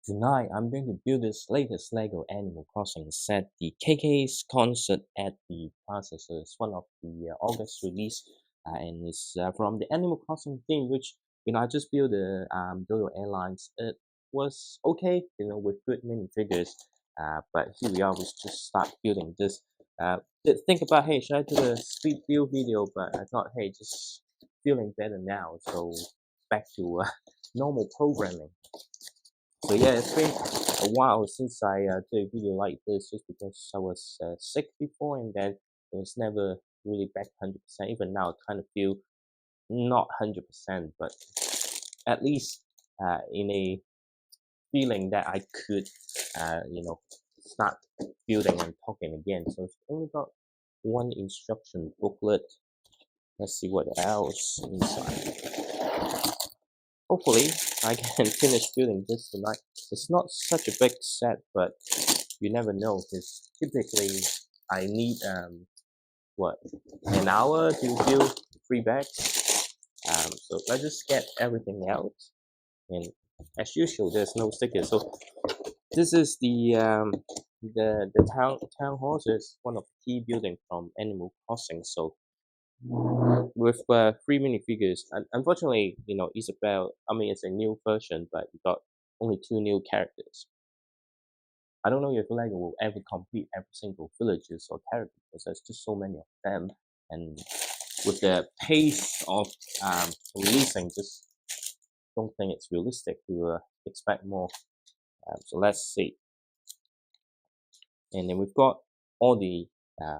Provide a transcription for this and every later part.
Tonight, I'm going to build this latest Lego Animal Crossing set, the KK's concert at the Plaza. So it's one of the August release, and it's from the Animal Crossing theme, which I just built the Dodo Airlines. It was okay, with good minifigures. But here we are. We just start building this. Did think about, hey, should I do a speed build video? But I thought, hey, just feeling better now. So back to normal programming. So yeah, it's been a while since I did a video like this, just because I was sick before, and then it was never really back 100%. Even now, I kind of feel not 100%, but at least in a feeling that I could, start building and talking again. So it's only got one instruction booklet. Let's see what else inside. Hopefully, I can finish building this tonight. It's not such a big set, but you never know, because typically I need what, an hour to build 3 bags. So let's just get everything out, and as usual, there's no stickers. So this is the town hall. So it's one of the key buildings from Animal Crossing. So with 3 minifigures. And unfortunately, Isabel, I mean, it's a new version, but we got only 2 new characters. I don't know if Lego will ever complete every single villages or character, because there's just so many of them. And with the pace of releasing, just don't think it's realistic to expect more. So let's see. And then we've got all the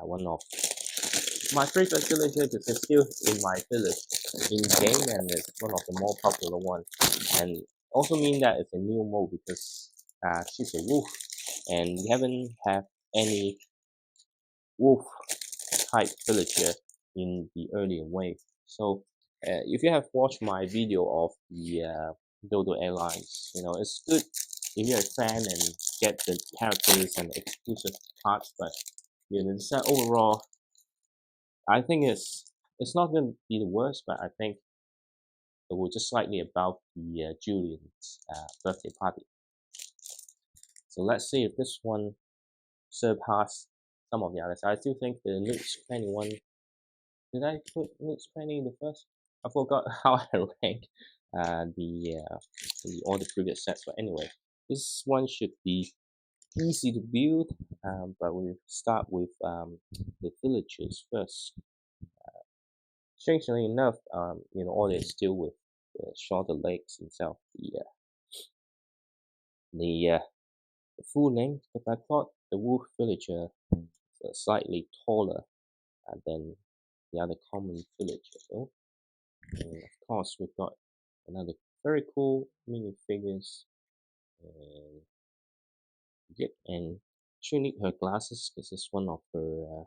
one of my favorite villager, because it's still in my village in game, and it's one of the more popular ones. And also mean that it's a new mode, because she's a wolf, and we haven't have any wolf type villager in the earlier wave. So if you have watched my video of the Dodo Airlines, it's good if you're a fan and get the characters and exclusive parts, but the set overall, I think it's not going to be the worst, but I think it will just slightly above the Julian's birthday party. So let's see if this one surpassed some of the others. I still think the Nooks Penny one. Did I put Nooks Penny in the first? I forgot how I ranked all the previous sets. But anyway, this one should be easy to build. But we'll start with the villagers first. Strangely enough, all is still with shorter legs instead of the full length. But I thought the wolf villager was slightly taller than the other common villager. So, and of course, we've got another very cool minifigures, and yep, and she need her glasses because it's one of her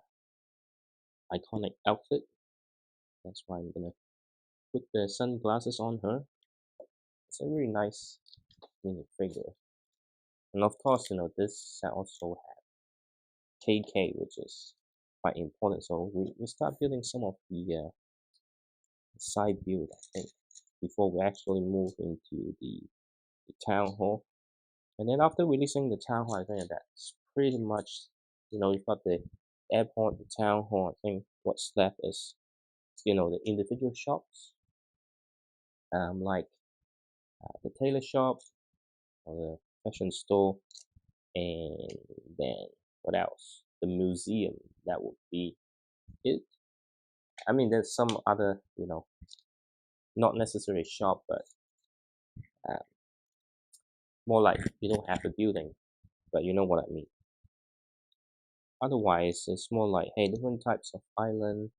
iconic outfit. That's why I'm gonna put the sunglasses on her. It's a really nice minifigure. And of course, this set also have KK, which is quite important. So we start building some of the side build, I think, before we actually move into the town hall. And then after releasing the town hall, I think that's pretty much, you've got the airport, the town hall. I think what's left is, the individual shops, like the tailor shop or the fashion store, and then what else? The museum. That would be it. I mean, there's some other, not necessarily shop, but uh, more like you don't have the building, but you know what I mean. Otherwise, it's more like, hey, different types of island.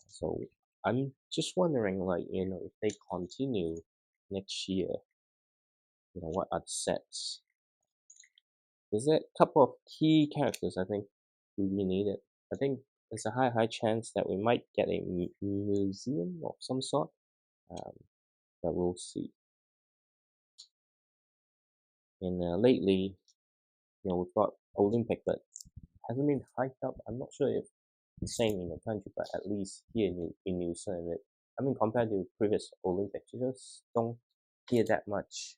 So I'm just wondering, like, if they continue next year, what are the sets? There's a couple of key characters I think we really needed. I think there's a high chance that we might get a museum of some sort, um, but we'll see. And lately, we've got Olympic, but hasn't been hyped up. I'm not sure if the same in the country, but at least here in New Zealand, I mean, compared to previous Olympics, you just don't hear that much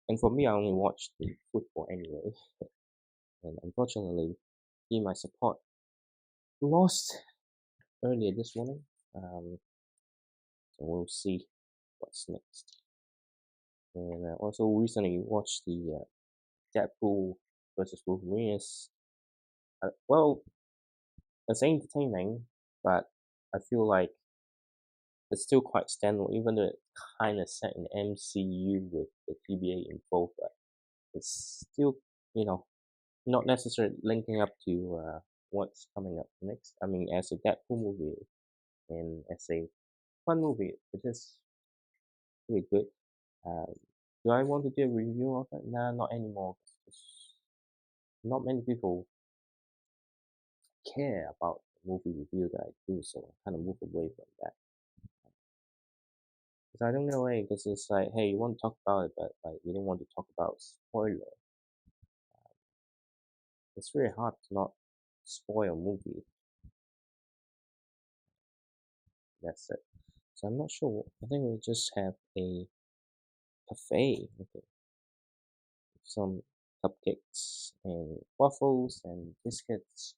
And for me, I only watch the football anyway. And unfortunately, team I support lost earlier this morning. So we'll see what's next. And also recently watched the Deadpool versus Wolverine. Well, it's entertaining, but I feel like it's still quite standalone, even though it's kind of set in MCU with the TBA involved, but it's still, you know, not necessarily linking up to what's coming up next. I mean, as a Deadpool movie and as a fun movie, it is pretty good. Um, do I want to do a review of it? Nah, not anymore. Not many people care about the movie review that I do, so I kind of move away from that. Because I don't know, way, because it's like, hey, you want to talk about it, but like you don't want to talk about spoiler. It's really hard to not spoil a movie. That's it. So I'm not sure. I think we just have a cafe, okay, with some cupcakes and waffles and biscuits.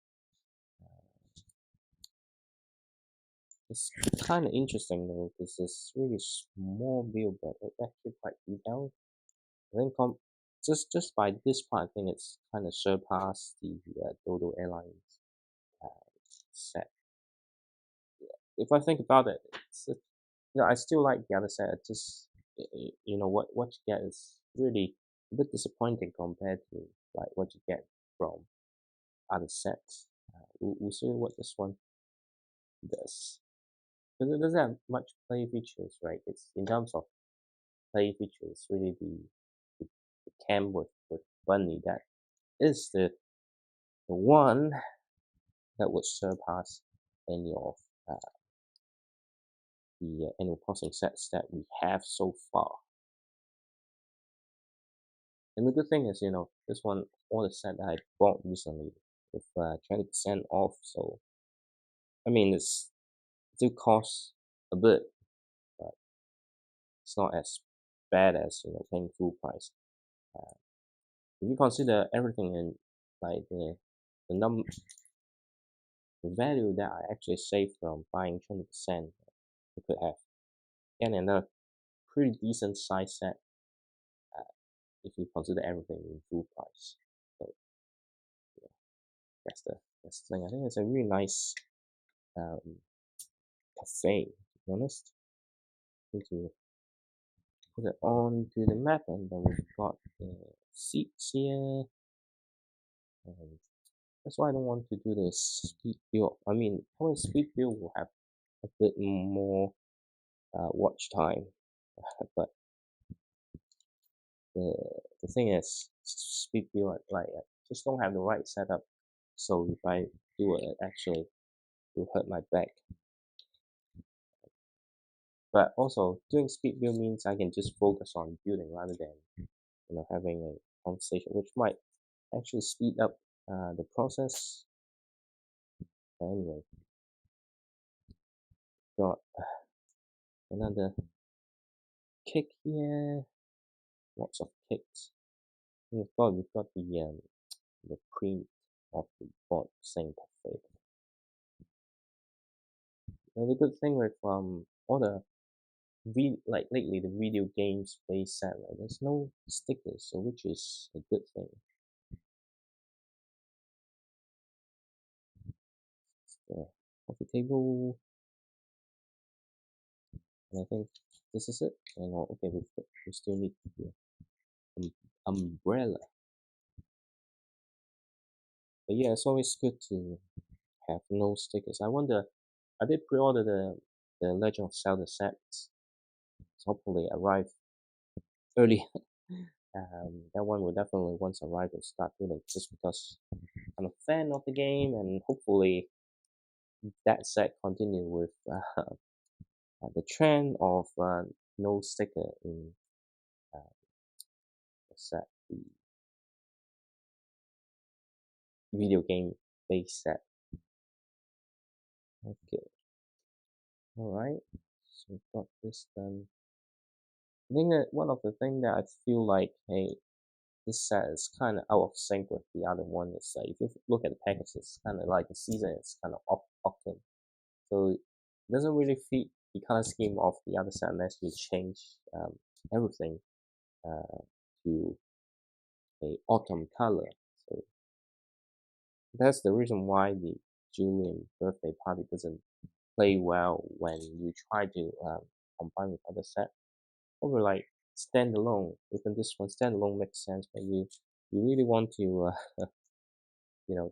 It's kind of interesting though, because it's really small view, but it's actually quite detailed. I think just by this part, I think it's kind of surpassed the Dodo Airlines set. If I think about it, I still like the other set. It's just what you get is really a bit disappointing compared to like what you get from other sets. We'll see what this one does. Because it doesn't have much play features, right? It's in terms of play features, really the camp with Bunny that is the one that would surpass any of uh, the Animal Crossing sets that we have so far. And the good thing is, this one, all the set that I bought recently with 20% off. So, I mean, it still costs a bit, but it's not as bad as, paying full price. Uh, if you consider everything in like the num the value that I actually saved from buying 20%, you could have gotten another pretty decent size set uh, if you consider everything in full price. So yeah, that's the thing. I think it's a really nice um, cafe. To be honest, need to put it on to the map, and then we've got the seats here, and that's why I don't want to do the speed build. I mean, probably speed build will have a bit more watch time, but the the thing is, speed build like I just don't have the right setup. So if I do it, actually will hurt my back. But also, doing speed build means I can just focus on building rather than having a conversation, which might actually speed up the process. But anyway, got another cake here. Lots of cakes. We've got the print of the board saying cafe. Now the good thing with all the like lately the video games based set, right, there's no stickers, so which is a good thing. The coffee table, and I think this is it. And okay, we still need the umbrella. But yeah, it's always good to have no stickers. I wonder, I did pre-order the Legend of Zelda sets. So hopefully arrive early. That one will definitely once arrive and start building just because I'm a fan of the game, and hopefully that set continue with the trend of no sticker in the set, the video game base set. Okay, all right. So we've got this done. I think that one of the things that I feel like, hey, this set is kind of out of sync with the other one. Is like if you look at the package, it's kind of like the season is kind of autumn, so it doesn't really fit the color scheme of the other set unless you change everything uh, to a autumn color. So that's the reason why the Julian birthday party doesn't play well when you try to combine with other set. Over like standalone, even this one standalone makes sense, but you really want to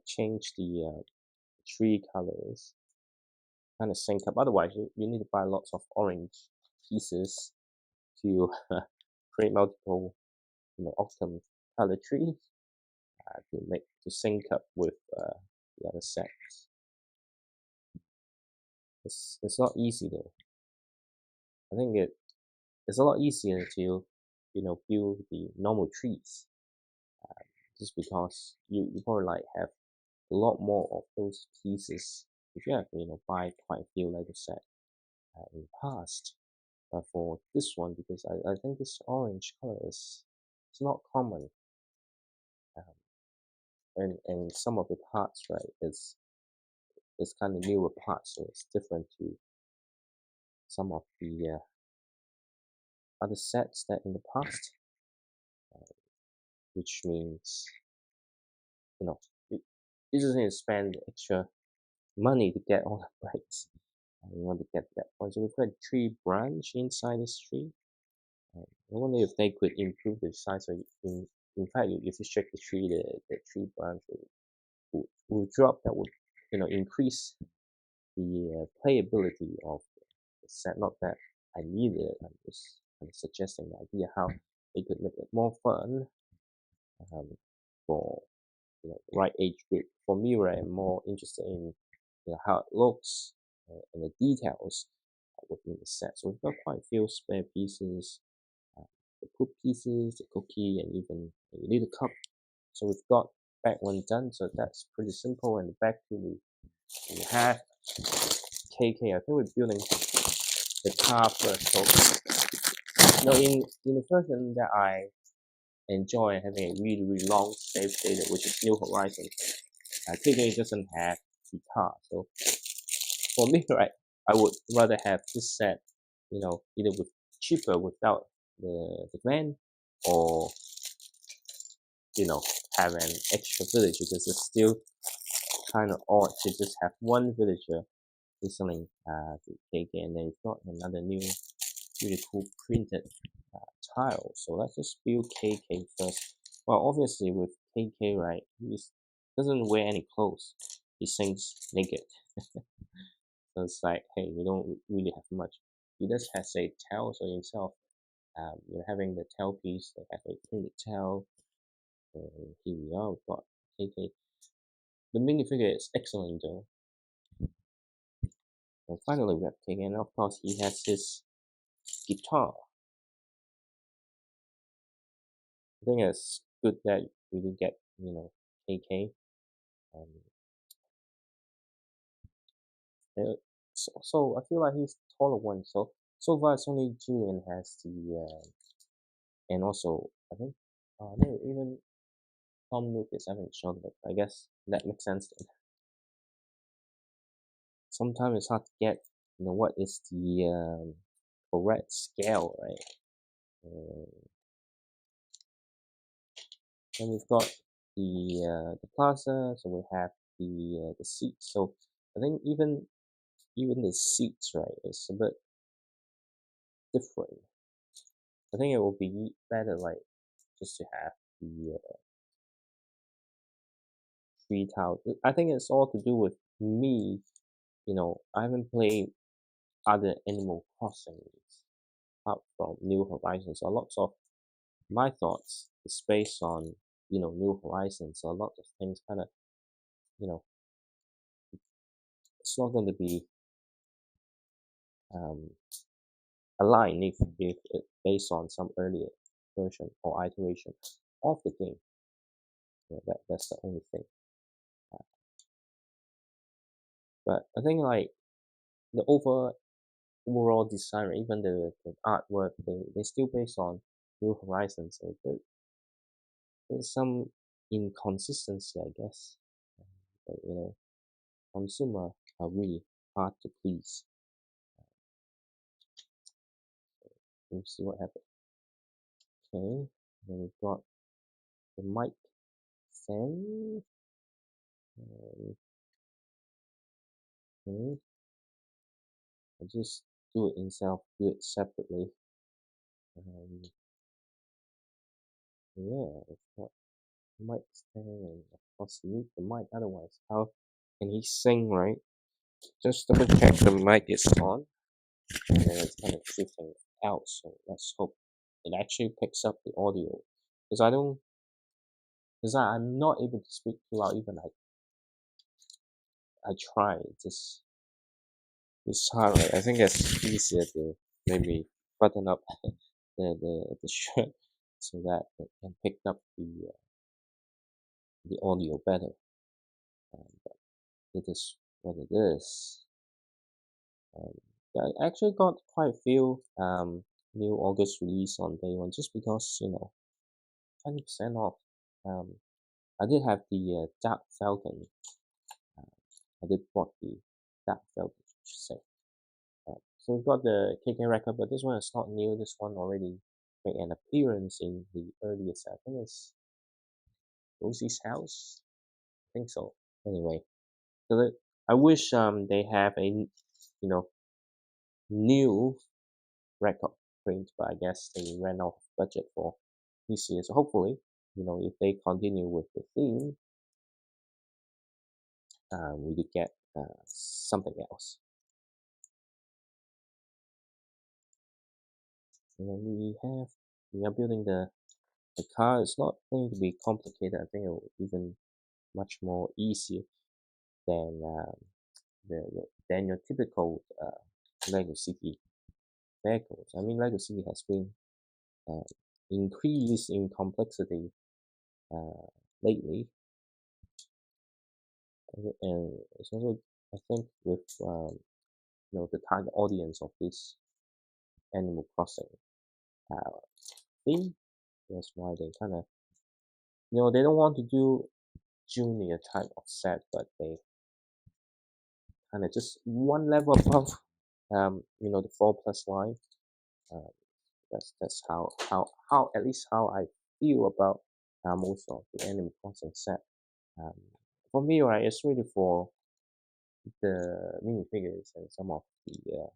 change the tree colors, kind of sync up. Otherwise, you need to buy lots of orange pieces to create multiple autumn color trees to sync up with the other sets. It's not easy though. I think it's a lot easier to build the normal trees just because you probably like have a lot more of those pieces if you have buy quite a few Lego set in the past. But for this one, because I think this orange color is it's not common, um, and some of the parts right is kind of newer parts, so it's different to some of the other sets that in the past, which means you know you, you just need to spend extra money to get all the breaks. You want to get that point. So we've got a tree branch inside this tree. I wonder if they could improve the size. So in fact, if you check the tree, the tree branch will drop. That would increase the playability of the set. Not that I need it. I'm just kind of suggesting the idea how it could make it more fun um, for right age group. For me, right, I'm more interested in how it looks and the details within the set. So we've got quite a few spare pieces, uh, the poop pieces, the cookie, and even a little cup. So we've got back one done. So that's pretty simple. And the back two we have KK. I think we're building the car first. So in the version that I enjoy having a really long save data, which is New Horizons, KK doesn't have the car. So for me, right, I would rather have this set, either with cheaper without the van, or have an extra village because it's still kind of odd to just have one villager listening to KK, and then you've got another new really cool printed tile. So let's just build KK first. Well, obviously with KK, right, he doesn't wear any clothes. He sings naked. So it's like, hey, we don't really have much. He does has a tail, so himself, having the tail piece, they have a printed tail. And here we are, we've got KK. The minifigure is excellent though. And finally, we have KK, and of course, he has his guitar. I think it's good that we do get, KK. Um, so I feel like he's the taller one. So far, it's only Julian has and also I think, no, even Tom Nook is having short, but I guess that makes sense. Sometimes it's hard to get, what is the correct scale, right? Then we've got the plaza, so we have the seats. So I think even the seats, right, is a bit different. I think it will be better, like, just to have the three tiles. I think it's all to do with me. I haven't played other Animal Crossing apart from New Horizons. So lots of my thoughts is based on New Horizons. So a lot of things kind of you know it's not going to be um, aligned if it's based on some earlier version or iteration of the game. That's the only thing. But I think like the overall design, or even the artwork, they still based on New Horizons. So there's some inconsistency, I guess. But consumer are really hard to please. We'll see what happens. Okay, then we've got the mic stand. Okay, I just do it instead of do it separately. Yeah, it's got mic stand, and of course you need the mic. Otherwise, how can he sing, right? Just double check the mic is on, and then it's kind of shifting out. So let's hope it actually picks up the audio, because I'm not able to speak too loud. Even I try. It's hard, right? I think it's easier to maybe button up the shirt so that it can pick up the audio better. But it is what it is. Um, yeah, I actually got quite a few new August release on day one, just because 20% off. Um, I did have the Dark Falcon. Uh, I did bought the Dark Falcon, I should say. So we've got the KK record, but this one is not new. This one already made an appearance in the earlier set. I think it's Rosie's House. I think so. Anyway, I wish they have a new record print, but I guess they ran out of budget for this year. So hopefully, if they continue with the theme, we could get something else. And then we are building the car. It's not going to be complicated. I think it will even much more easier than your typical Lego City vehicles. I mean, Lego City has been uh, increased in complexity lately, and it's also, I think, with the target audience of this Animal Crossing uh, theme. That's why they kind of they don't want to do junior type of set, but they kind of just one level above the 4+ line. Uh, that's how at least how I feel about most of the Animal Crossing set. Um, for me, right, it's really for the minifigures and some of the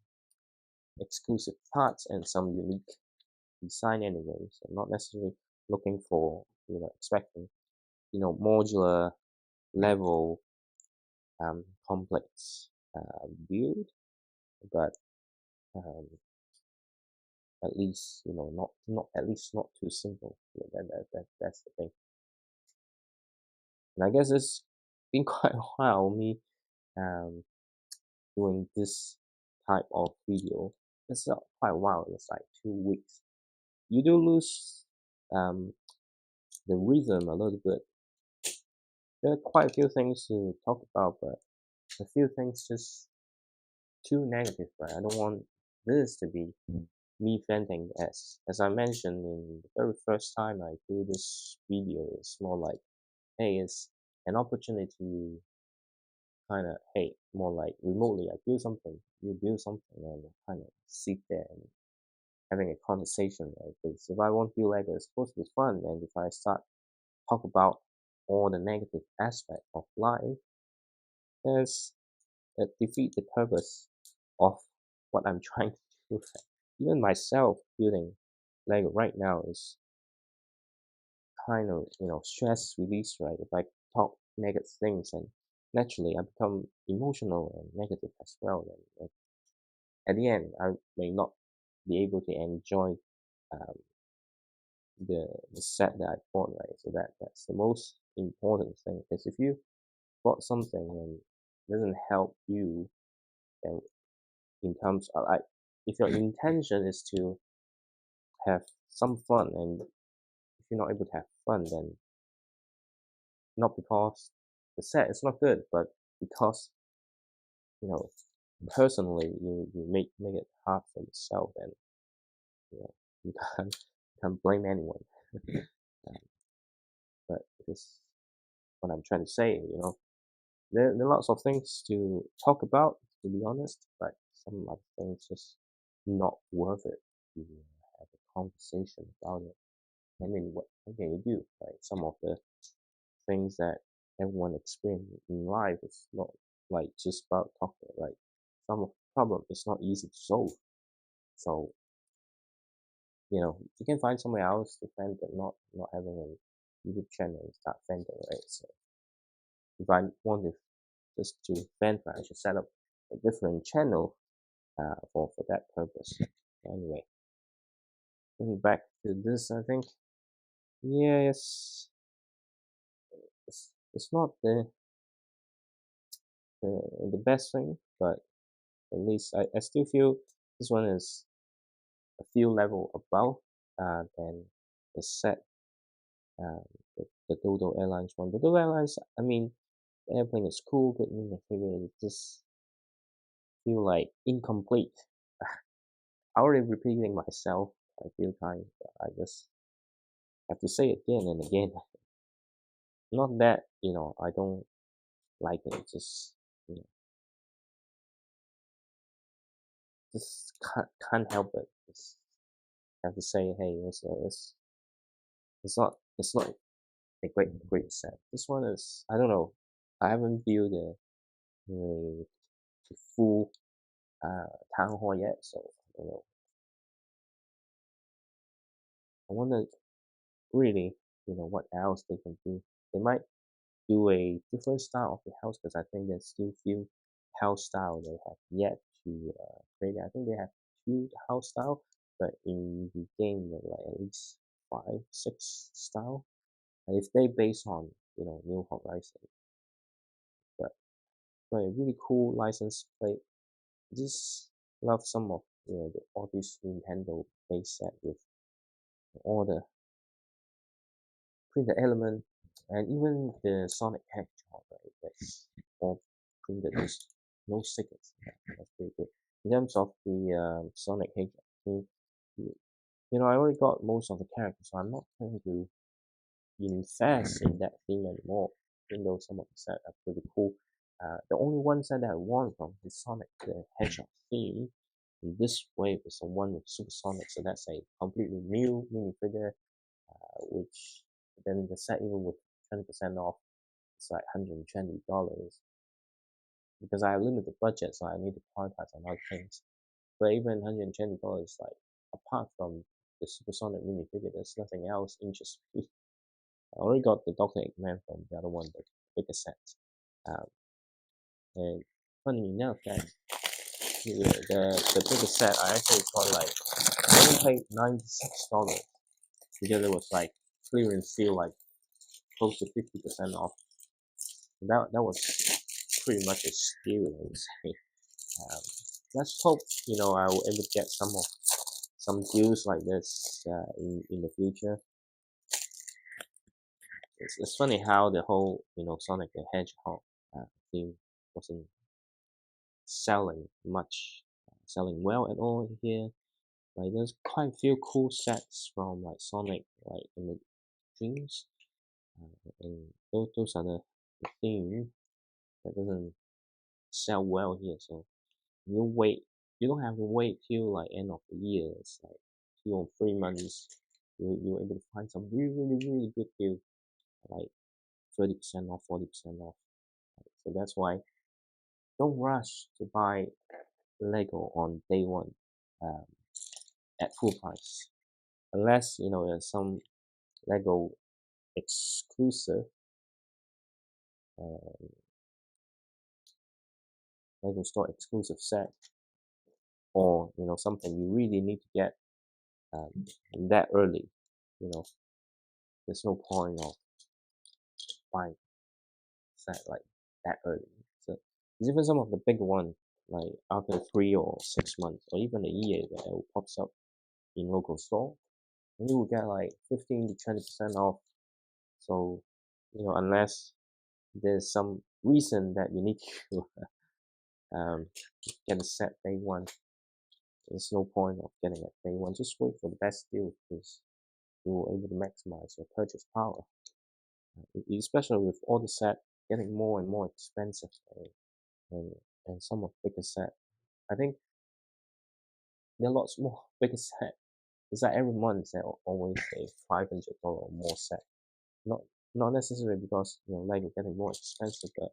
exclusive parts and some unique design anyways. I'm not necessarily looking for expecting modular level complex build, but um, at least not at least not too simple. That's the thing. And I guess it's been quite a while me um, doing this type of video. It's not quite a while. It's like 2 weeks. You do lose um, the rhythm a little bit. There are quite a few things to talk about, but a few things just too negative, right? I don't want this to be me venting. As I mentioned in the very first time I do this video, it's more like, hey, it's an opportunity to kind of, hey, more like remotely I build something, you build something, and kind of sit there and having a conversation, right? Because if I want to build Lego, it's supposed to be fun, and if I start talk about all the negative aspect of life, there's defeat the purpose of what I'm trying to do. Even myself building Lego right now is kind of stress release, right? If I talk negative things, and naturally I become emotional and negative as well, then at the end I may not be able to enjoy um, the set that I bought, right? So that's the most important thing, because if you bought something and it doesn't help you, then in terms of like, if your intention is to have some fun, and if you're not able to have fun, then not because the set is not good, but because you know personally you make it hard for yourself, and you know you can't blame anyone. Um, but this what I'm trying to say. There are lots of things to talk about, to be honest, but some other things just not worth it to have a conversation about it. I mean, what can you do? Like some of the things that everyone experiences in life is not like just about talking. Like some of the problem is not easy to solve. So you can find somewhere else to vent, but not having a YouTube channel and start venting, right? So if I want to just to vent, I should set up a different channel for that purpose. Anyway, going back to this, I think yes, it's not the best thing, but at least I still feel this one is a few level above than the set uh, the Dodo Airlines one. The Dodo Airlines, I mean, the airplane is cool, good in the figure, it just feel like incomplete. I already repeating myself a few times, but I just have to say it again and again. Not that I don't like it, you know, just can't help it. Just have to say, hey, it's not a great set. This one is, I don't know. I haven't viewed the full town hall yet, so I don't know. I wonder really, what else they can do. They might do a different style of the house because I think there's still few house style they have yet to create. I think they have two house style, but in the game there are like at least five, six style. And if they based on New Horizon, but a really cool license plate. Just love some of all these Nintendo base set with all the printed element and even the Sonic Hedgehog, right? That's all printed. There's no stickers. That's pretty good. In terms of the Sonic Hedgehog, I already got most of the characters, so I'm not trying to invest in that theme anymore. Even though some of the set are pretty cool. The only one set that I want from the Sonic the Hedgehog theme in this wave is the one with Supersonic, so that's a completely new minifigure, which then the set even with 20% off, it's like $120 because I have limited budget, so I need to prioritize on other things. But even $120, like apart from the Supersonic minifigure, there's nothing else interests me. I already got the Doctor Eggman from the other one, the bigger set. Um, and funny enough, that the bigger set I actually got like I only paid $96 because it was like clearance sale, like close to 50% off. That was pretty much a steal, I would say. Um, let's hope I will able to get some deals like this in the future. It's funny how the whole Sonic the Hedgehog theme wasn't selling much, selling well at all here. Like there's quite a few cool sets from like Sonic, like in the dreams, and those are the theme that doesn't sell well here. So you wait, you don't have to wait till like end of the year. It's like 2 or 3 months. You're able to find some really good deal, like 30% off, 40% off. So that's why don't rush to buy Lego on day one um, at full price, unless there's some Lego exclusive uh, Lego store exclusive set, or something you really need to get um, that early. You know, there's no point of buying set like that early. So there's even some of the big ones, like after 3 or 6 months, or even a year, that it pops up in local store, and you will get like 15 to 20% off. So unless there's some reason that you need to get a set day one. There's no point of getting it day one. Just wait for the best deal because you will able to maximize your purchase power. Especially with all the set getting more and more expensive, and, and some of bigger set. I think there are lots more bigger set. It's like every month they always say $500 or more set. Not not necessarily because Lego getting more expensive, but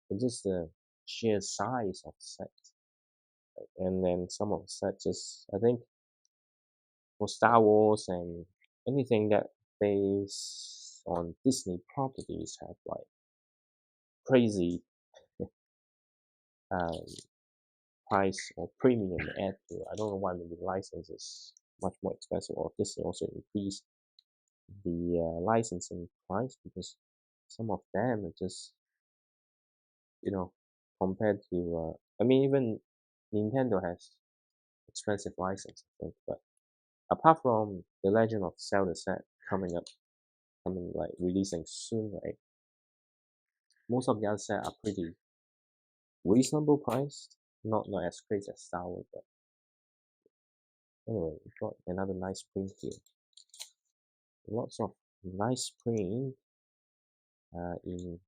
it's just the sheer size of the set. And then some of the sets just I think for Star Wars and anything that based on Disney properties have like crazy um, price or premium add to it. I don't know why maybe the license is much more expensive or Disney also increase the licensing price because some of them are just compared to I mean even Nintendo has expensive license I think, but apart from the Legend of Zelda set coming like releasing soon, right? Most of the other set are pretty reasonable priced, not as crazy as Star Wars, but anyway, we got another nice print here. Lots of nice print in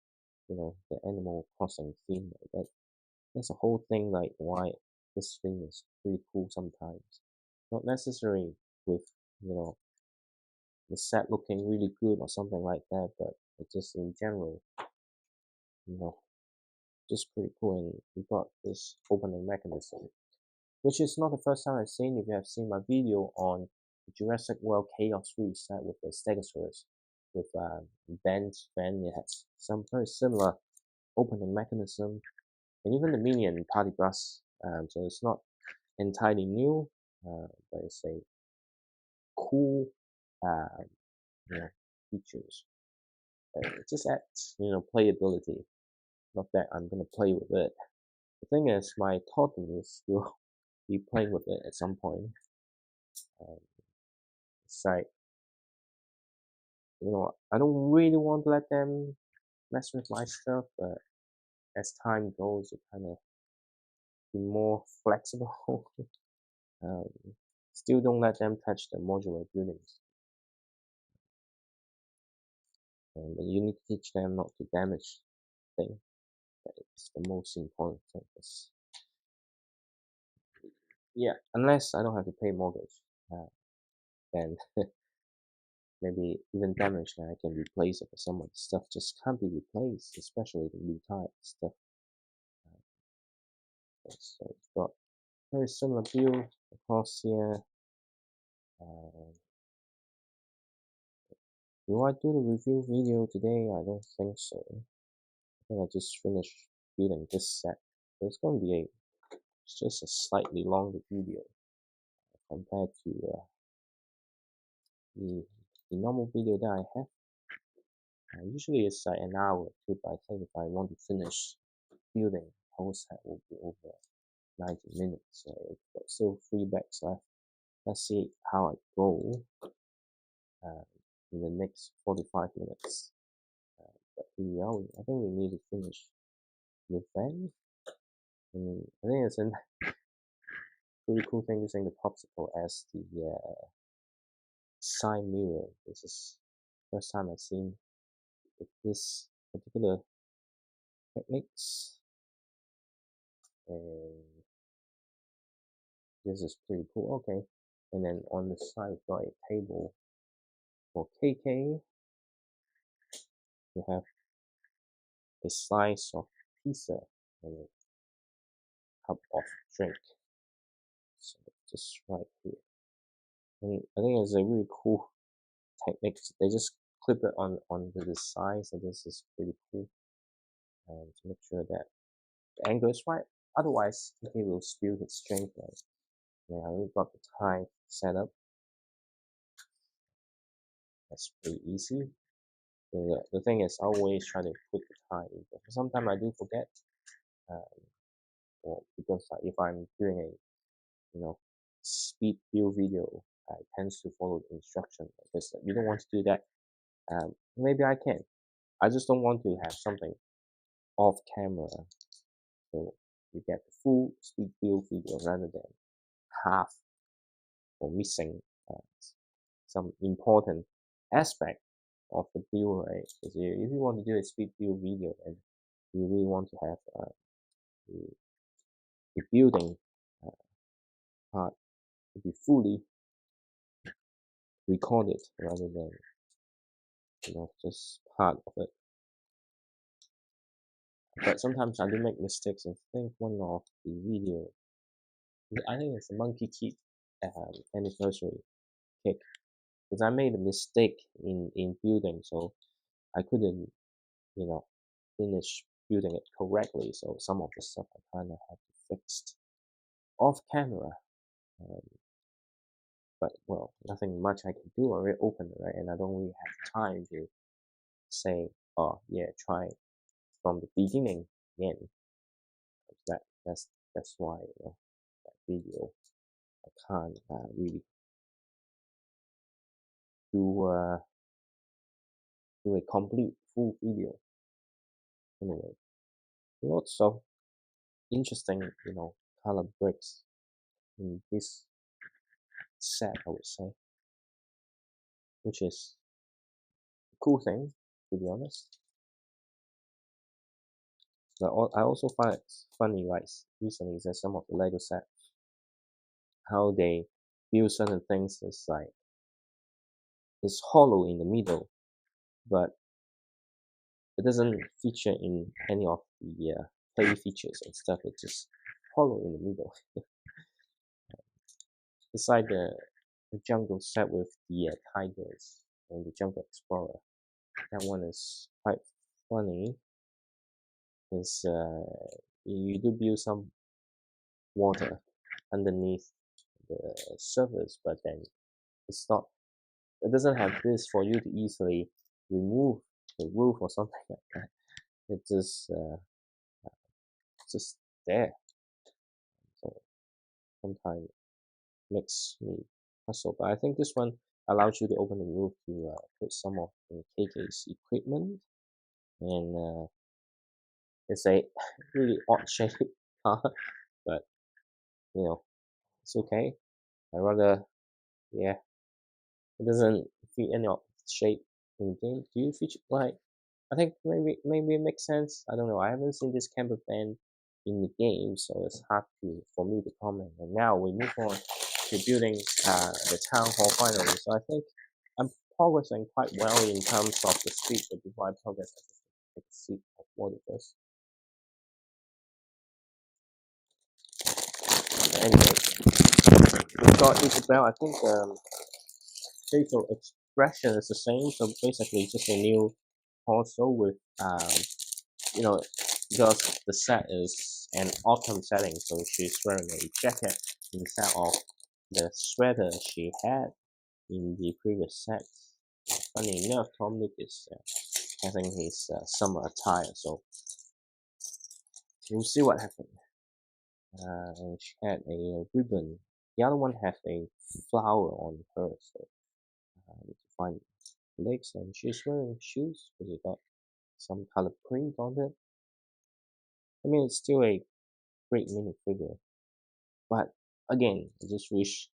the Animal Crossing theme. That's a whole thing like why this theme is pretty cool sometimes. Not necessarily with you know the set looking really good or something like that, but it's just in general, you know, just pretty cool. And we got this opening mechanism, which is not the first time I've seen. If you have seen my video on Jurassic World Chaos Reset with the Stegosaurus with Ben, it has some very similar opening mechanism, and even the Minion Party Bus. So it's not entirely new, but it's a cool, uh, features. It just adds, playability. Not that I'm gonna play with it. The thing is, my toddlers will be playing with it at some point. Um, it's like, I don't really want to let them mess with my stuff, but as time goes, it kind of be more flexible. um, Still don't let them touch the modular buildings. And you need to teach them not to damage things. That is the most important thing. Yeah, unless I don't have to pay mortgage, then maybe even damage that I can replace it, but some of the stuff just can't be replaced, especially the new type stuff. So it's got very similar build across here. Uh, do I do the review video today? I don't think so. I think I just finished building this set. So it's going to be just a slightly longer video compared to the, the normal video that I have. Usually it's like an hour or two, but I think if I want to finish building the whole set will be over 90 minutes. So I've got still 3 bags left. Let's see how I go uh, in the next 45 minutes. But here we are. I think we need to finish the fan. And I think it's a pretty cool thing using the popsicle as the side mirror. This is first time I've seen this particular techniques, and this is pretty cool. Okay, and then on the side got a table for KK. You have a slice of pizza and a cup of drink. So just right here. And I think it's a really cool technique. They just clip it onto the side, so this is pretty cool. To make sure that the angle is right. Otherwise, he will spill his drink. Right? Yeah, we got the tie set up. That's pretty easy. The thing is, I always try to put the tie in. Sometimes I do forget, or because if I'm doing a speed build video, I tend to follow the instruction because you don't want to do that. Maybe I can. I just don't want to have something off camera. So you get the full speed build video rather than half or missing uh, some important aspect of the build, right? Because if you want to do a speed build video and you really want to have the, the building uh, part to be fully recorded rather than just part of it. But sometimes I do make mistakes. I think one of the video, I think it's a Monkey Kid anniversary cake, because I made a mistake in building, so I couldn't you know finish building it correctly. So some of the stuff I kind of had to fix off camera. Um, but well, nothing much I can do. I already opened it, right? And I don't really have time to say, oh yeah, try from the beginning again. That's why that video I can't really do do a complete full video. Anyway, lots of interesting color breaks in this set, I would say, which is a cool thing, to be honest. But I also find it funny, right? Recently, that some of the Lego set, how they build certain things is like it's hollow in the middle, but it doesn't feature in any of the play features and stuff. It's just hollow in the middle. It's like the jungle set with the tigers and the jungle explorer. That one is quite funny because you do build some water underneath the surface, but then it's not. It doesn't have this for you to easily remove the roof or something like that. It's just there. So sometimes makes me puzzle. But I think this one allows you to open the roof to put some of the KK's equipment, and it's a really odd shaped car, but it's okay. I rather, yeah, it doesn't fit any of the shape in the game. Do you feature like? I think maybe it makes sense. I don't know. I haven't seen this camper van in the game, so it's hard for me to comment. And now we move on to building the town hall finally. So I think I'm progressing quite well in terms of the speed. But before I progress, I just take a sip of water first. Anyway, we've got Isabel. I think facial expression is the same. So basically, just a new console with you know, because the set is an autumn setting, so she's wearing a jacket instead of the sweater she had in the previous set. Funny enough, Tom Nook is having his summer attire, so we'll see what happens. And she had a ribbon. The other one has a flower on her, so I need to find legs. And she's wearing shoes because it got some color print on it. I mean, it's still a great minifigure. But again, I just wish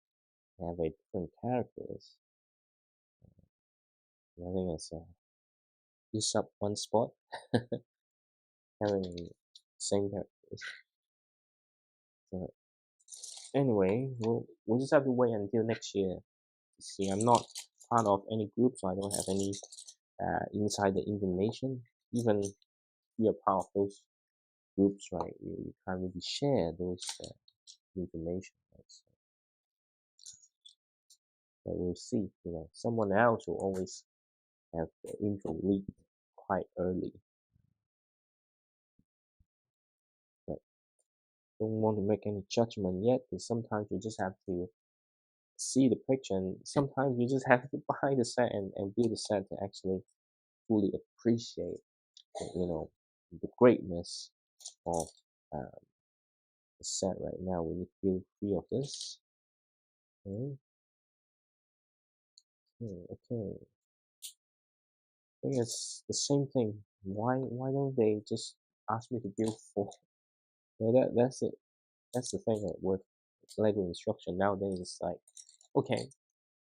I have a different characters. I think it's use up one spot having same characters. But anyway, we'll just have to wait until next year to see. I'm not part of any group, so I don't have any insider information. Even if you're part of those groups, right? You can't really share those information. Right? So, but we'll see. Someone else will always have the info leaked quite early. But don't want to make any judgment yet, because sometimes you just have to see the picture, and sometimes you just have to buy the set and build the set to actually fully appreciate the greatness of uh, the set. Right now we need to build 3 of this. Okay. Okay. I think it's the same thing. Why don't they just ask me to build 4? So that's it. That's the thing that with Lego instruction nowadays. It's like, okay,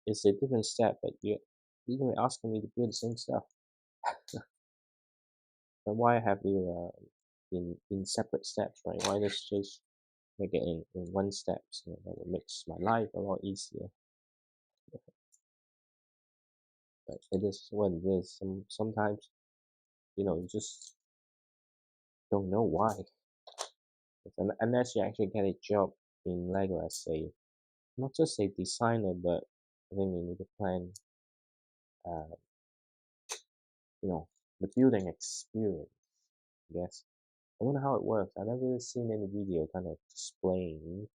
it's a different step, but you're even asking me to build the same stuff. But why have you in separate steps, right? Why not just make it in one step? So that would makes my life a lot easier. But it is what it is. Sometimes you just don't know why. Unless you actually get a job in Lego as a not just a designer, but I think you need to plan, uh, you know, the building experience. I guess I wonder how it works. I've never really seen any video kind of explain.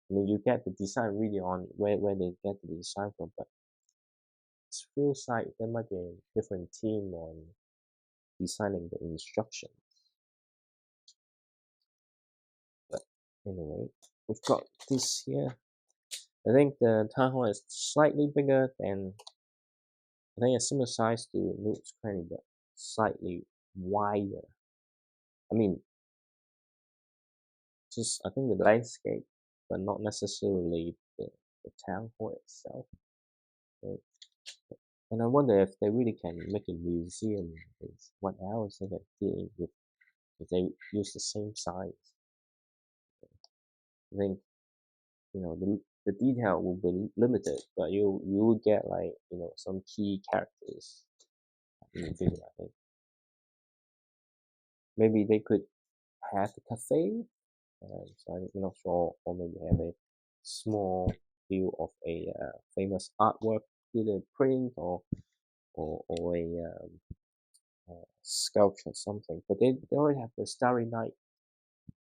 I mean, you get the design video on where they get the design from, but it feels like there might be a different team on designing the instructions. But anyway, we've got this here. I think the town hall is slightly bigger than I think a similar size to Nook's Cranny, but slightly wider. I mean, just I think the landscape, but not necessarily the town hall itself. Right? And I wonder if they really can make a museum. Is what else they can do with if they use the same size. I think the detail will be limited, but you will get like some key characters in the video. I think maybe they could have a cafe. So I'm not sure, or maybe have a small view of a famous artwork, either print or a sculpture or something. But they already have the Starry Night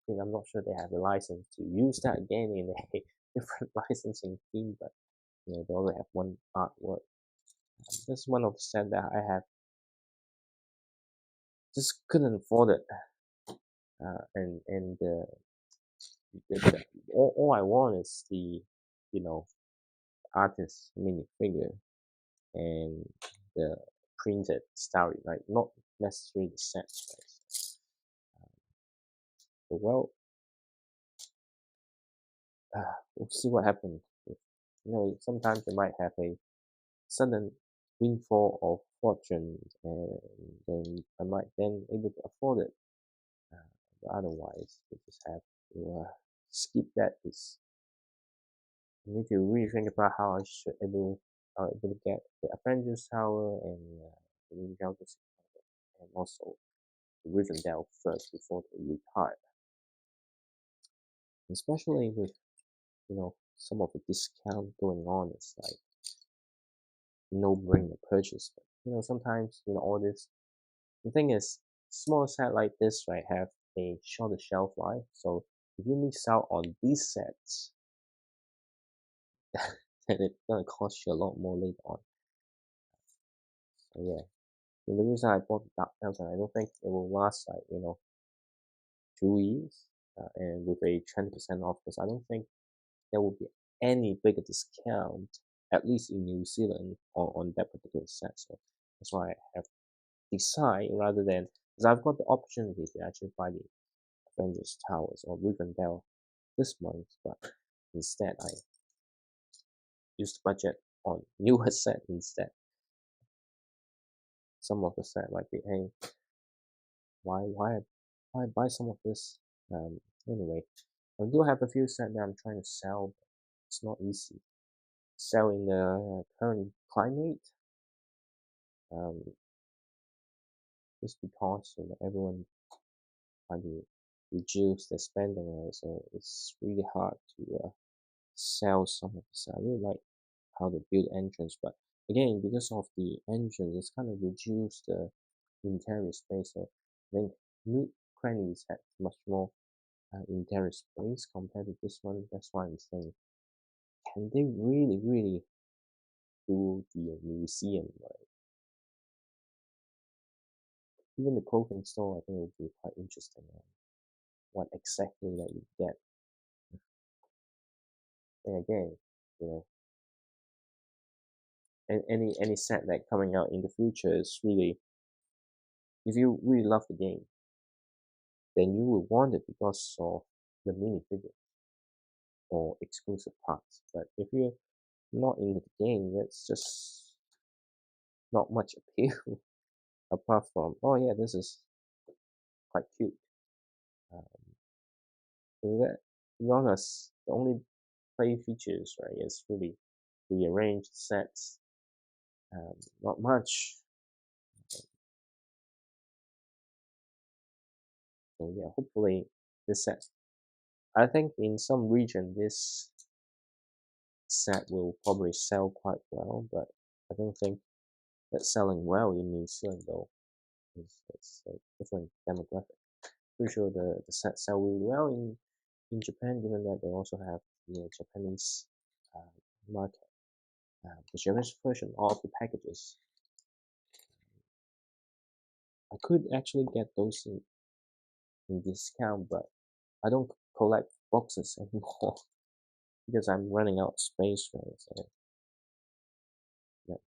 thing. I'm not sure they have the license to use that again in a different licensing theme, but they already have one artwork. This is one of the set that I have just couldn't afford it, and all I want is the you know artist minifigure and the printed Starry, right? Not necessarily the sets, right? But well, we'll see what happens. Sometimes they might have a sudden windfall of fortune, and then I might then able to afford it. But otherwise, we just have to skip that. Is I need to really think about how I should able to get the Avengers Tower and the New Galaxy Tower, and also the Rivendell first before they retire. Especially with some of the discount going on, it's like no-brainer purchase. But sometimes all this. The thing is, small set like this, right, have a shorter shelf life. So if you miss out on these sets, then it's gonna cost you a lot more later on. So yeah, the reason I bought the Dark Elves, I don't think it will last like 2 years, and with a 20% off, because I don't think there will be any bigger discount, at least in New Zealand, on that particular set. So that's why I have decided rather than because I've got the opportunity to actually buy the Avengers Towers or Rivendell this month, but instead I used the budget on newer set instead. Some of the set might be, hey, why buy some of this? Anyway, I do have a few set that I'm trying to sell, but it's not easy. Sell in the current climate, um, just because everyone trying to reduce their spending, right? So it's really hard to sell some of the set. I really like how they build entrance, but again, because of the entrance, it's kind of reduced the interior space. So I think new crannies have much more interior space compared to this one. That's why I'm saying, can they really, really do the museum right? Even the clothing store, I think would be quite interesting. What exactly that you get. And again, you know, and any set that coming out in the future is really, if you really love the game, then you will want it because of the minifigure or exclusive parts. But if you're not in the game, that's just not much appeal apart from, oh yeah, this is quite cute. Um, so that, to be honest, the only play features, right, is really rearranged sets. Not much. So yeah, hopefully this set. I think in some region this set will probably sell quite well, but I don't think that's selling well in New Zealand though. It's a different demographic. Pretty sure the set sell really well in Japan, given that they also have the Japanese uh, market. The Japanese version of the packages, I could actually get those in discount, but I don't collect boxes anymore because I'm running out of space, right? So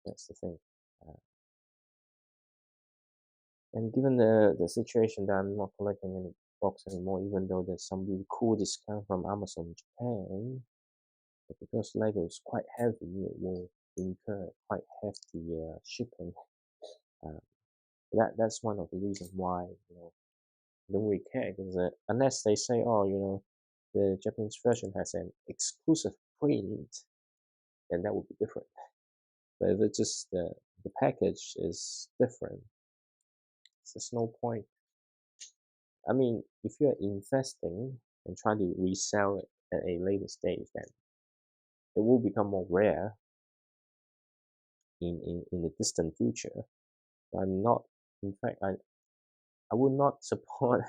that's the thing. Uh, and given the situation that I'm not collecting any box anymore, even though there's some really cool discount from Amazon Japan, but because Lego is quite heavy, it will incur quite hefty shipping. Uh, that's one of the reasons why I don't really care because unless they say, oh, the Japanese version has an exclusive print, then that would be different. But if it's just the package is different, there's no point. I mean, if you're investing and trying to resell it at a later stage, then it will become more rare in the distant future. I'm not, in fact, I would not support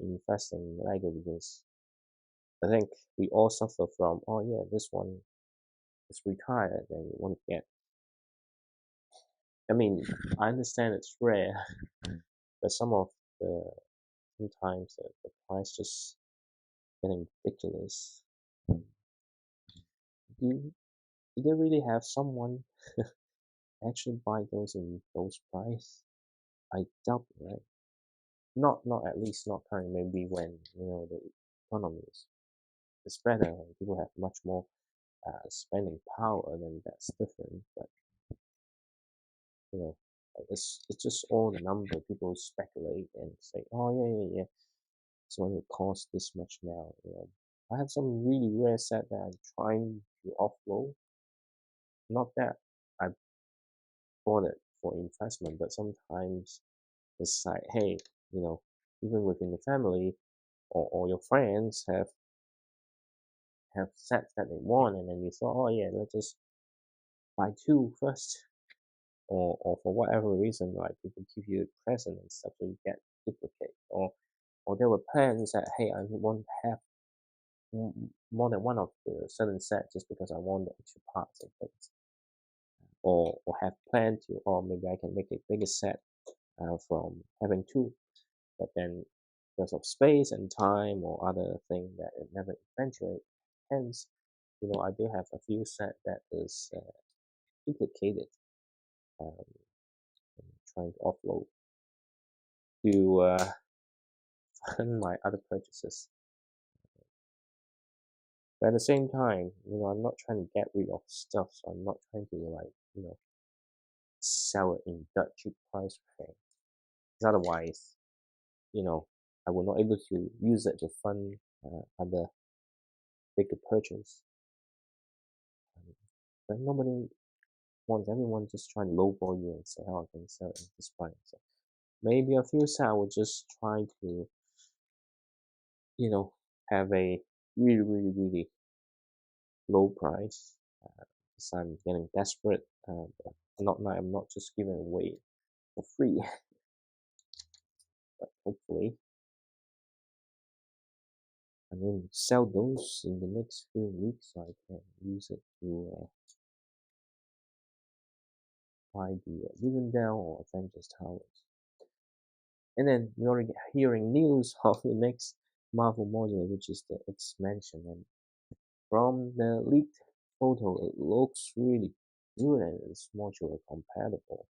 investing in Lego because I think we all suffer from, oh yeah, this one is retired and you want to get. I mean, I understand it's rare, but the sometimes the price just getting ridiculous. Do do they really have someone actually buy those in those price? I doubt, right? Not at least not currently. Maybe when the economy is better and people have much more spending power, then that's different. But you know, it's just all the number. People speculate and say, oh yeah, it's going to cost this much now. I have some really rare set that I'm trying to offload. Not that I bought it for investment, but sometimes it's like, hey, you know, even within the family or your friends have sets that they want, and then you thought, oh yeah, let's just buy two first, or for whatever reason, like people give you a present and stuff, so you get duplicate, or there were plans that hey, I want to have more than one of the certain set just because I want the extra parts and things, or have planned to, or maybe I can make a bigger set from having two, but then because of space and time or other thing that it never eventuate. Hence, I do have a few set that is duplicated, um, trying to offload to fund my other purchases. But at the same time, I'm not trying to get rid of stuff, so I'm not trying to like, sell it in that cheap price thing. Because otherwise, I will not able to use it to fund other bigger purchase. But nobody wants everyone just trying to lowball you and say, oh, I can sell it at this price. So maybe a few sell will just try to, you know, have a really, really, really low price. Because I'm getting desperate. I'm not just giving away for free. But hopefully, I mean, sell those in the next few weeks so I can use it to buy the Rivendell or Avengers Towers. And then we're already hearing news of the next Marvel module, which is the X-Mansion. And from the leaked photo, it looks really good and it's modular compatible.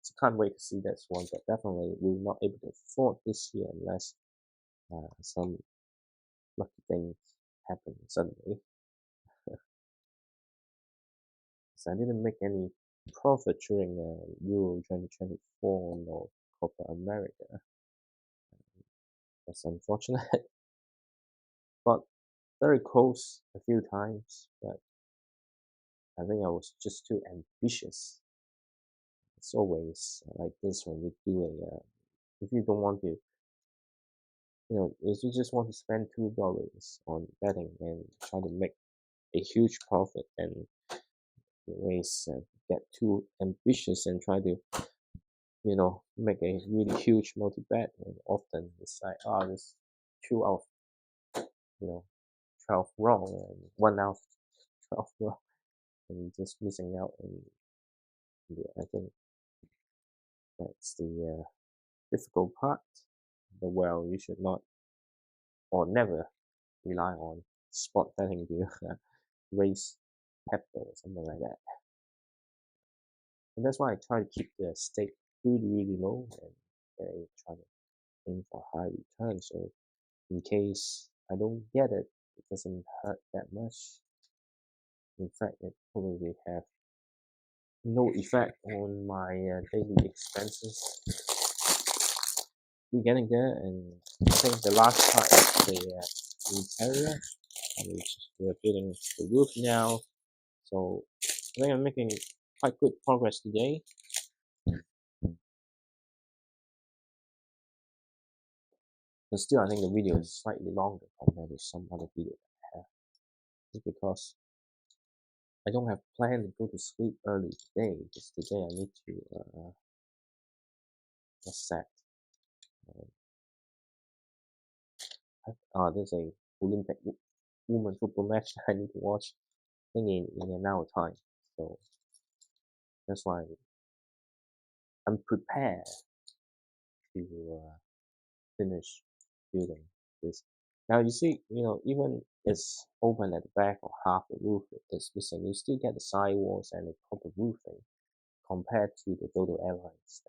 So can't wait to see this one, but definitely we're not able to afford this year unless some lucky things happen suddenly. So I didn't make any profit during Euro 2024 nor Copa America. That's unfortunate, but very close a few times. But I think I was just too ambitious. It's always like this when you do if you don't want to, if you just want to spend $2 on betting and try to make a huge profit, and always get too ambitious and try to, make a really huge multi-bet, and often it's like, oh, this 2 out of, 12 wrong and 1 out of 12 wrong, and just missing out. And yeah, I think that's the difficult part. But well, you should not or never rely on spot betting to raise capital or something like that. And that's why I try to keep the stake really, really low, and try to aim for high return. So in case I don't get it, it doesn't hurt that much. In fact, it probably have no effect on my daily expenses. We're getting there, and I think the last part is the roof area, which we're building the roof now. So I think I'm making quite good progress today. But still, I think the video is slightly longer compared to some other videos I have. Just because I don't have planned to go to sleep early today, because today I need to set. There's a Olympic women football match that I need to watch. I think in an hour time. So that's why I'm prepared to finish building this. Now you see, even it's open at the back or half the roof is missing, you still get the sidewalls and the proper roofing compared to the Dodo Airlines.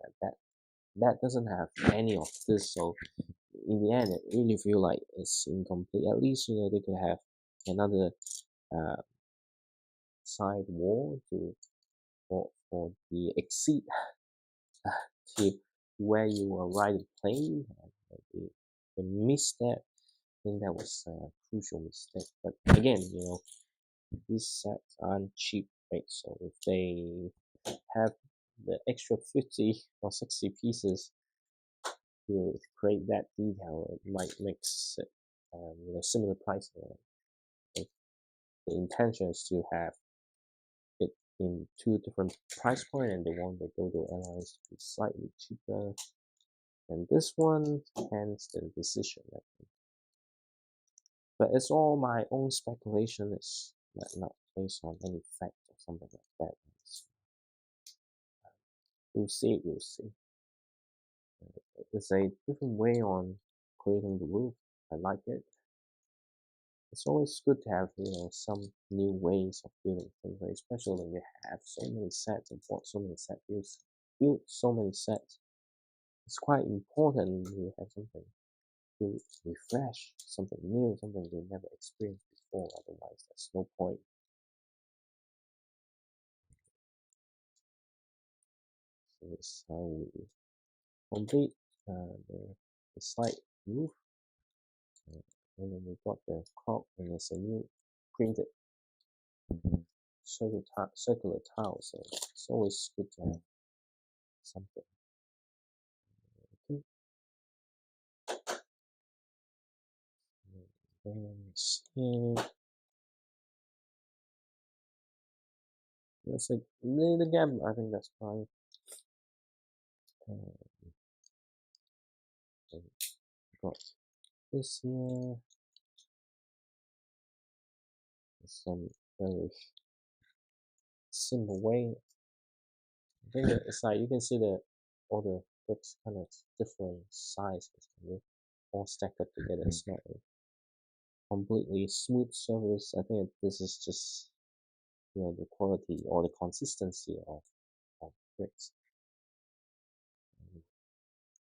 That doesn't have any of this. So in the end, it really feel like it's incomplete. At least they could have another uh, side wall for the exit to where you are riding plane. They missed that. I think that was a crucial mistake. But again, these sets aren't cheap, right? So if they have the extra 50 or 60 pieces to create that detail, it might make it similar price. If the intention is to have it in two different price point, and they want the Dodo Airlines to be slightly cheaper than this one, hence the decision. But it's all my own speculation. It's not based on any fact or something like that. So we'll see. We'll see. It's a different way on creating the roof. I like it. It's always good to have some new ways of building things, especially when you have so many sets and bought so many sets, built so many sets. It's quite important you have something to refresh, something new, something you never experienced before. Otherwise, there's no point. So it's how we complete the side roof, and then we got the clock, and it's a new printed circular tile. So it's always good to have something. Okay. And that's like the gap. I think that's fine. Got this here. Some very simple way. I think it's like you can see all the bricks kind of different sizes, and they all stacked up together. It's not a completely smooth surface. I think this is just the quality or the consistency of bricks.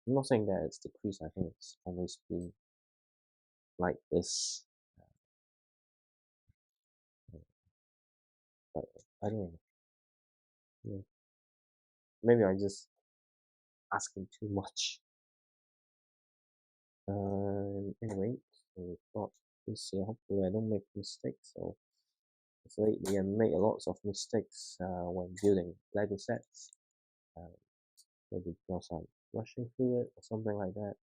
I'm not saying that it's decreased. I think it's always been like this. But I don't know. Yeah, maybe I just asking too much. Anyway, so we thought this year hopefully I don't make mistakes. So lately I made a lot of mistakes when building Lego sets. Uh, Maybe because I'm rushing through it or something like that.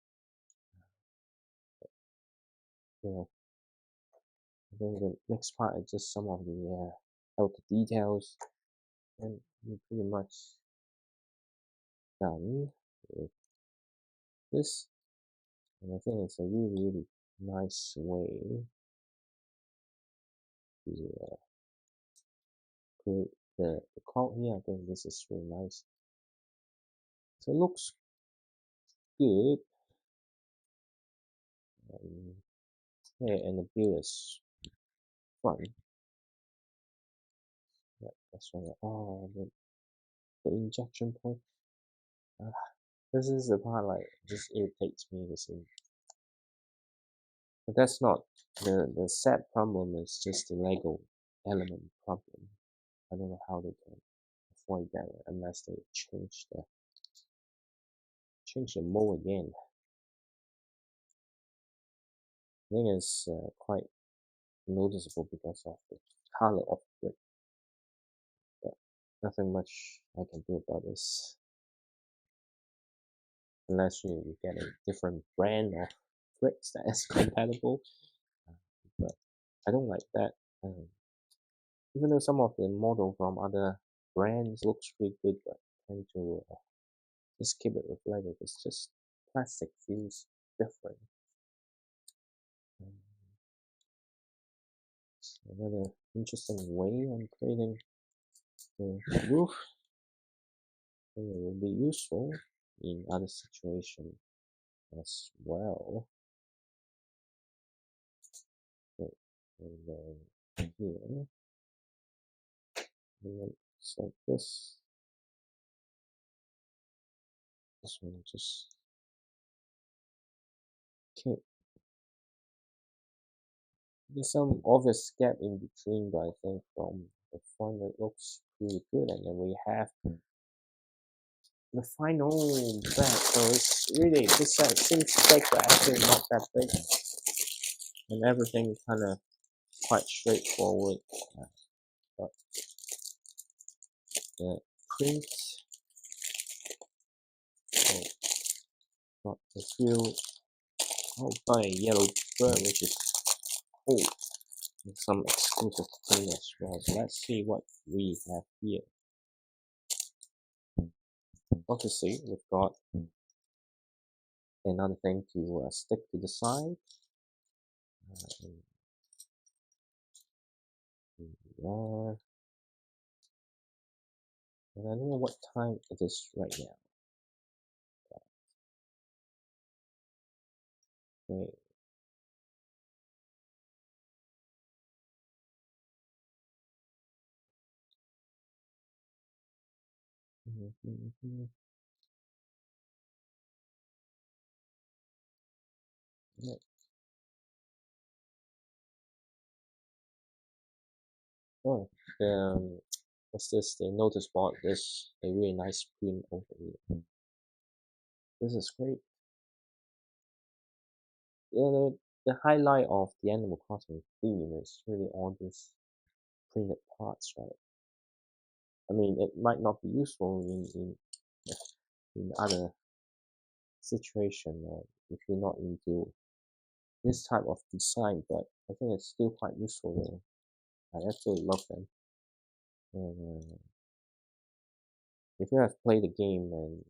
You know, I think the next part is just some of the outer details, and we're pretty much done with this. And I think it's a really nice way to create the cloud here. I think this is really nice. So it looks good. Yeah, and the build is fun. Yeah, that's right. Oh, the injection point. Uh, this is the part like just irritates me to see. But that's not the set problem. Is just the Lego element problem. I don't know how they can avoid that unless they change the mold again. I think it's quite noticeable because of the color of the brick, but nothing much I can do about this unless you get a different brand of bricks that is compatible. But I don't like that. Um, Even though some of the model from other brands looks pretty good, but I tend to just keep it with Lego. It's just plastic feels different. Um, Another interesting way on creating the roof will be useful in other situations as well. Okay, and then here, and then it's like this. This one just okay. There's some obvious gap in between, but I think from the front it looks really good, and then we have the final back. So it's really this set seems big, but actually not that big, and everything kind of quite straightforward. But the print, so got the few. Oh, by a yellow bird, which is cool. And some exclusive thing as well. So let's see what we have here. Obviously, we've got another thing to stick to the side. And and I don't know what time it is right now. Okay. Yeah. Oh, what's this? The notice board. There's a really nice print over here. This is great. Yeah, the highlight of the Animal Crossing theme is really all these printed parts, right? I mean, it might not be useful in other situation if you're not into this type of design, but I think it's still quite useful. I absolutely love them. And if you have played the game and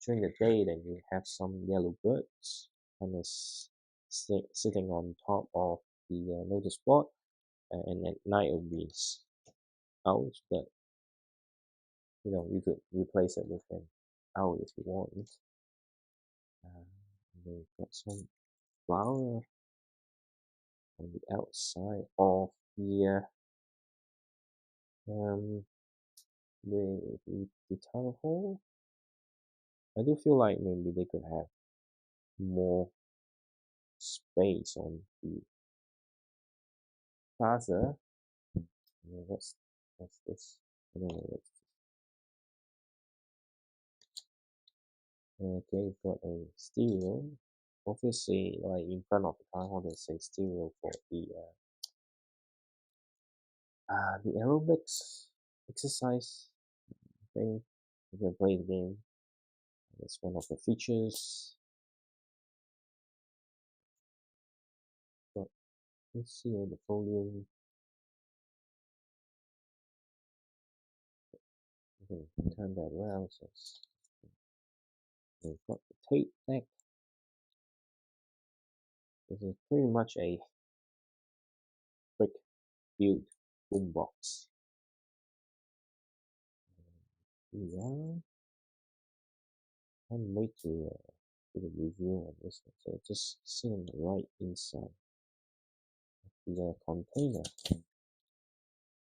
during the day, then you have some yellow birds kind of sitting on top of the notice board, and at night it will be owls, but you could replace it with an owl if you want. We've got some flower on the outside of um the town hall. I do feel like maybe they could have more space on the Plaza. What's this? I don't know what's this. Okay, we've got a stereo. Obviously, like in front of the car holder, say stereo for the aerobics exercise thing. You can play the game. That's one of the features. But let's see the volume. Okay, turn that around. So we've got the tape deck. This is pretty much a brick built boombox. Yeah, can't wait to do the review on this one. So just sitting right inside the container. And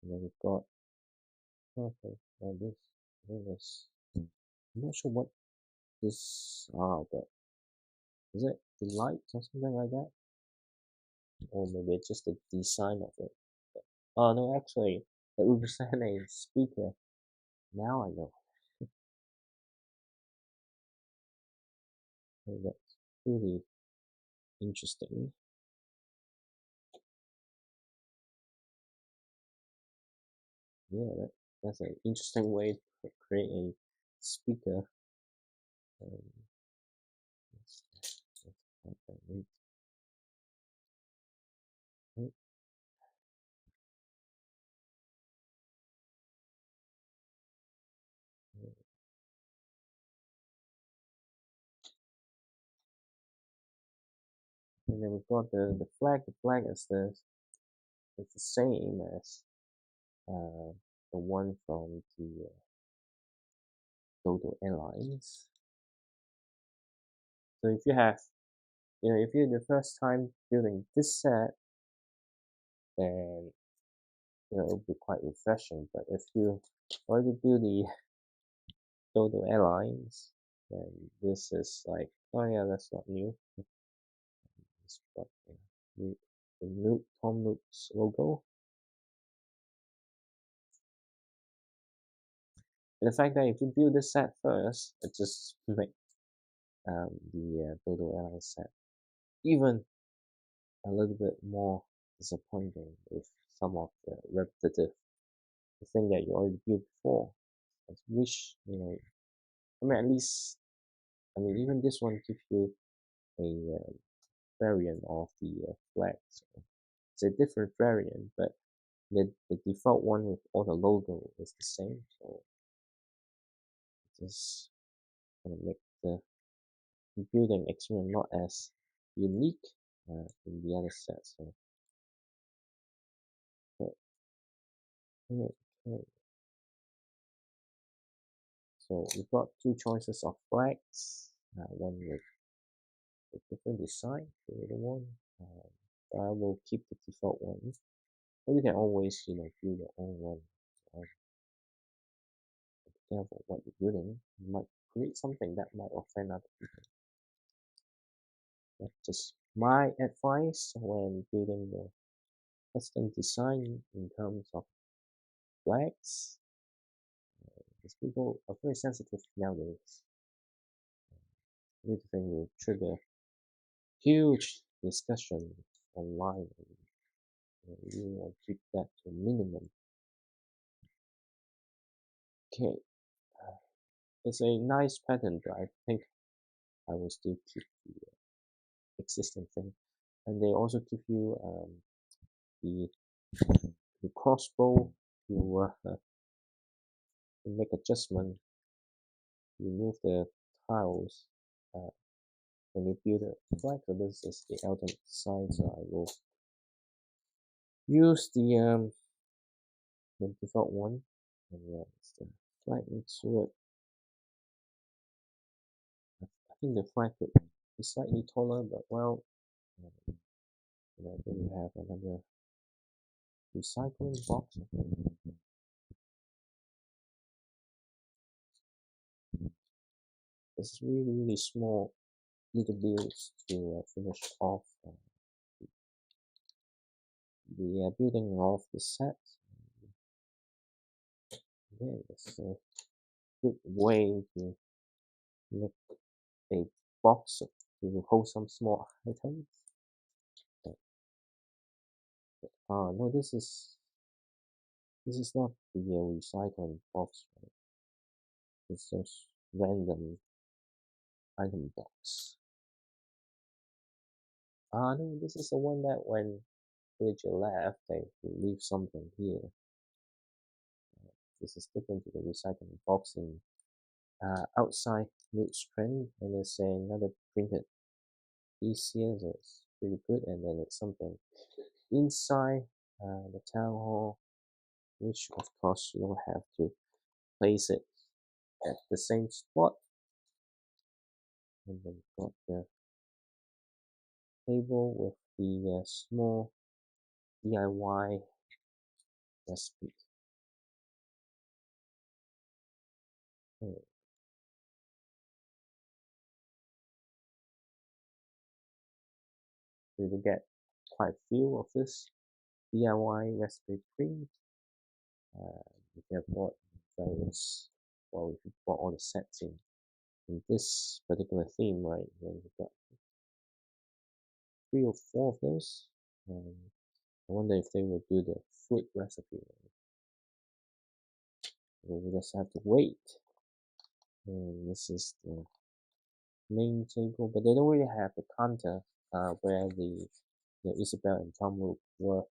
then we've got okay, now this. I'm not sure what this are, but is it the lights or something like that? Or maybe it's just the design of it. But, oh no, actually, it represents a speaker. Now I know. So that's really interesting. Yeah, that's an interesting way to create a speaker. Um, and then we've got the flag. The flag is the same as the one from the Dodo Airlines. So if you have, if you're the first time building this set, then it'll be quite refreshing. But if you already build the Dodo Airlines, then this is like, oh yeah, that's not new. It's got the Tom Nook's logo. And the fact that if you build this set first, it just make the Dodo Airlines set even a little bit more disappointing with some of the repetitive thing that you already built before. I wish, I mean, at least, I mean, even this one gives you a variant of the flag. So it's a different variant, but the default one with all the logo is the same. So just gonna make the building experience not as unique in the other set. So okay, okay. So we've got two choices of flags. One with a different design, the other one. I will keep the default one. Or you can always, build your own one. Um, be careful what you're building. You might create something that might offend other people. That's just my advice when building the custom design in terms of flags. Because people are very sensitive nowadays. Anything will trigger huge discussion online. And you want to keep that to a minimum. Okay, it's a nice pattern, but I think I will still keep the existing thing. And they also give you the the crossbow to make adjustment, remove the tiles when you build a flag. So this is the alternate side. So I will use the default one, and yeah, it's the flag into it. I think the flag could be slightly taller, but well, then we have another recycling box. It's really small little builds to finish off the building of the set. Yeah, it's a good way to make a box to hold some small items. No, this is not the recycling box, right? It's just random item box. No, this is the one that when villager left, they leave something here. This is different to the recycling box in outside loot screen, and there's another printed piece here that's pretty good, and then it's something inside the town hall, which of course you don't have to place it at the same spot. And then got the table with the small DIY recipe. So you get quite a few of this DIY recipe print. If you have bought various, well, if you bought all the sets in this particular theme, right, then you've got 3 or 4 of those. I wonder if they will do the food recipe. We just have to wait. And this is the main table, but they don't really have the counter where the Isabel and Tom will work.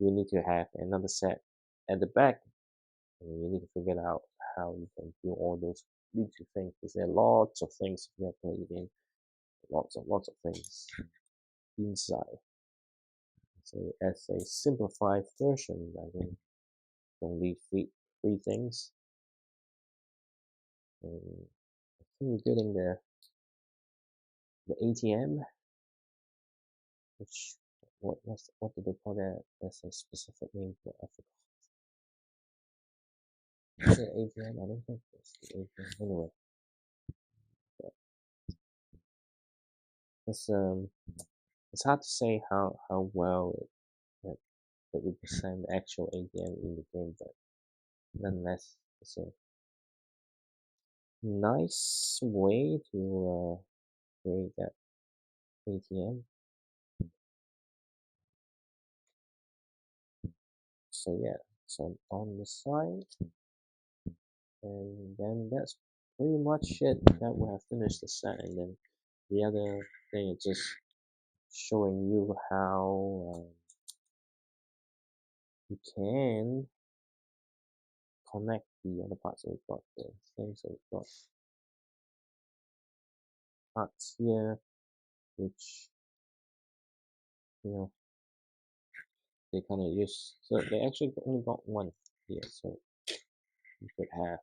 You need to have another set at the back, and you need to figure out how you can do all those little things. Because there are lots of things you have played in, lots of things inside. So as a simplified version, I think only three things. And I think we're getting the ATM, which what do they call that? There's a specific name for it. I forgot. Is it ATM? I don't think it's the ATM. Anyway, it's hard to say how well it represent the actual ATM in the game, but nonetheless, it's a nice way to create that ATM. So yeah, so on the side, and then that's pretty much it. That we have finished the set, and then the other thing is just showing you how you can connect the other parts. So we've got the thing, so we've got parts here, which they kind of use. So they actually only got one here, so you could have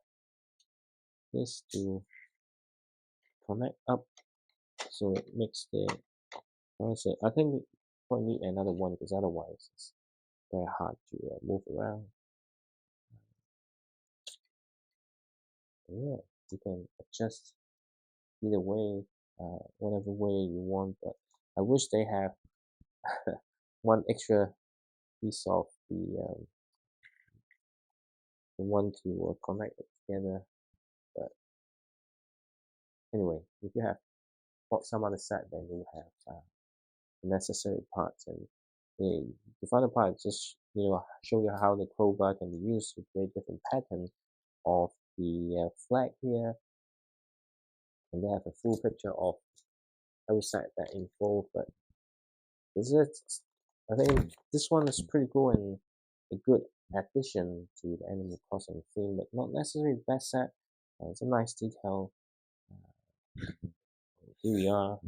this to connect up, so it makes the answer. I think we probably need another one because otherwise it's very hard to move around. Yeah, you can adjust either way, whatever way you want. But I wish they have one extra piece of the one to connect it together. But anyway, if you have bought some other set, then you have the necessary parts, and the final part just show you how the crowbar can be used to create different patterns of the flag here, and they have a full picture of every set that involved. But this is, I think this one is pretty cool and a good addition to the Animal Crossing theme, but not necessarily the best set. It's a nice detail. Here we are,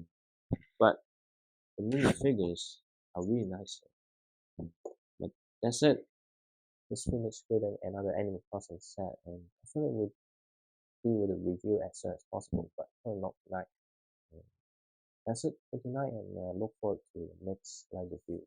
but the mini figures are really nice. But that's it. This finished building another Animal Crossing set, and I thought it would do with a review as soon as possible, but probably not tonight. That's it for tonight, and look forward to the next live review.